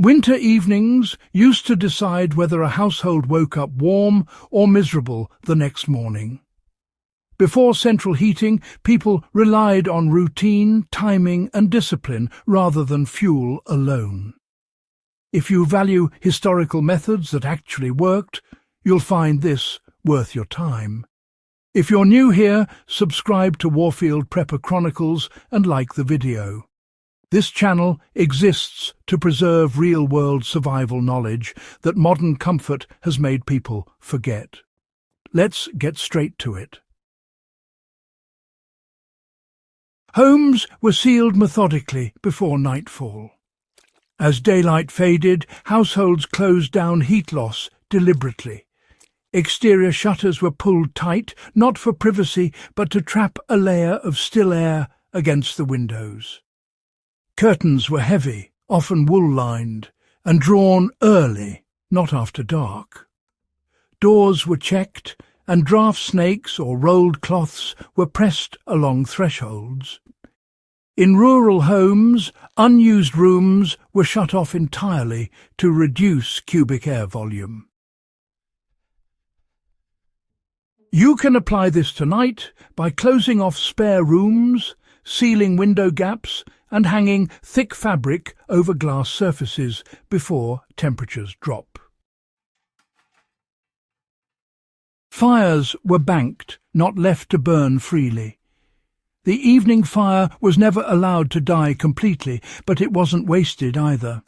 Winter evenings used to decide whether a household woke up warm or miserable the next morning. Before central heating, people relied on routine, timing and discipline rather than fuel alone. If you value historical methods that actually worked, you'll find this worth your time. If you're new here, subscribe to Warfield Prepper Chronicles and like the video. This channel exists to preserve real-world survival knowledge that modern comfort has made people forget. Let's get straight to it. Homes were sealed methodically before nightfall. As daylight faded, households closed down heat loss deliberately. Exterior shutters were pulled tight, not for privacy, but to trap a layer of still air against the windows. Curtains were heavy, often wool-lined, and drawn early, not after dark. Doors were checked, and draft snakes or rolled cloths were pressed along thresholds. In rural homes, unused rooms were shut off entirely to reduce cubic air volume. You can apply this tonight by closing off spare rooms, sealing window gaps, and hanging thick fabric over glass surfaces before temperatures drop. Fires were banked, not left to burn freely. The evening fire was never allowed to die completely, but it wasn't wasted either.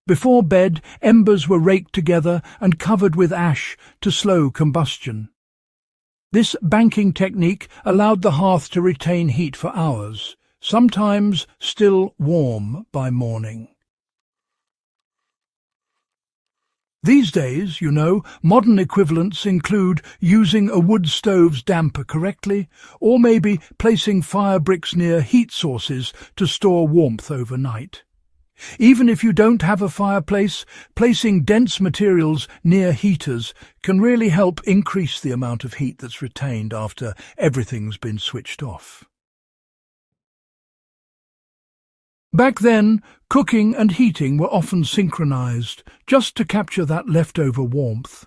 Before bed, embers were raked together and covered with ash to slow combustion. This banking technique allowed the hearth to retain heat for hours, sometimes still warm by morning. These days, modern equivalents include using a wood stove's damper correctly, or maybe placing fire bricks near heat sources to store warmth overnight. Even if you don't have a fireplace, placing dense materials near heaters can really help increase the amount of heat that's retained after everything's been switched off. Back then, cooking and heating were often synchronized, just to capture that leftover warmth.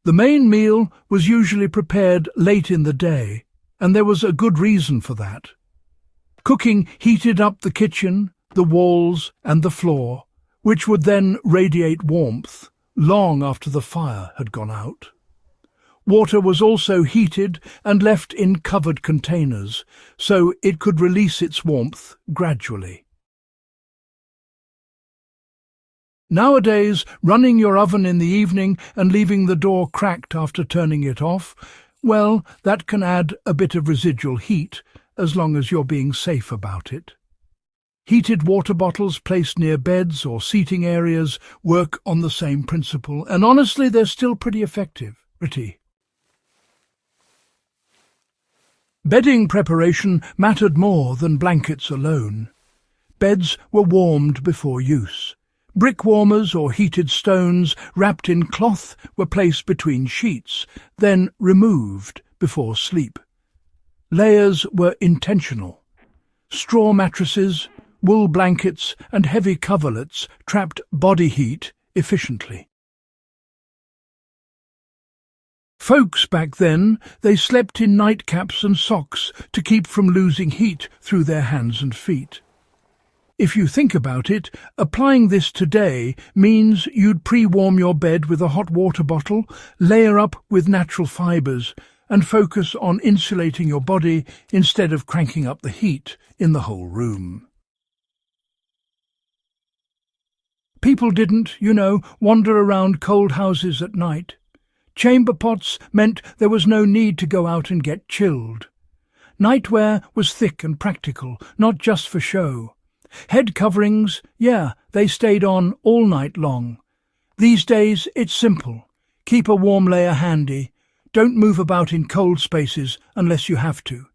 The main meal was usually prepared late in the day, and there was a good reason for that. Cooking heated up the kitchen, the walls and the floor, which would then radiate warmth long after the fire had gone out. Water was also heated and left in covered containers, so it could release its warmth gradually. Nowadays, running your oven in the evening and leaving the door cracked after turning it off, well, that can add a bit of residual heat, as long as you're being safe about it. Heated water bottles placed near beds or seating areas work on the same principle, and honestly, they're still pretty effective. Bedding preparation mattered more than blankets alone. Beds were warmed before use. Brick warmers or heated stones wrapped in cloth were placed between sheets, then removed before sleep. Layers were intentional. Straw mattresses, wool blankets and heavy coverlets trapped body heat efficiently. Folks back then, they slept in nightcaps and socks to keep from losing heat through their hands and feet. If you think about it, applying this today means you'd pre-warm your bed with a hot water bottle, layer up with natural fibres, and focus on insulating your body instead of cranking up the heat in the whole room. People didn't, wander around cold houses at night. Chamber pots meant there was no need to go out and get chilled. Nightwear was thick and practical, not just for show. Head coverings, they stayed on all night long. These days it's simple. Keep a warm layer handy. Don't move about in cold spaces unless you have to.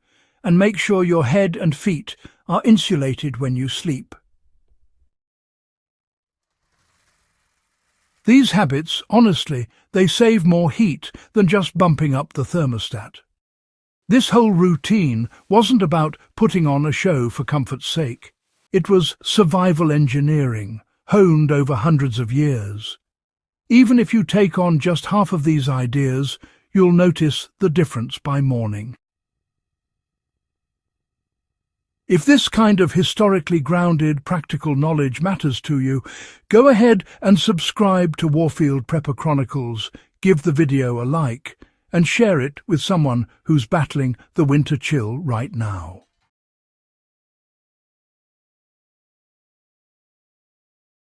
And make sure your head and feet are insulated when you sleep. These habits, honestly, they save more heat than just bumping up the thermostat. This whole routine wasn't about putting on a show for comfort's sake. It was survival engineering, honed over hundreds of years. Even if you take on just half of these ideas, you'll notice the difference by morning. If this kind of historically grounded, practical knowledge matters to you, go ahead and subscribe to Warfield Prepper Chronicles, give the video a like, and share it with someone who's battling the winter chill right now.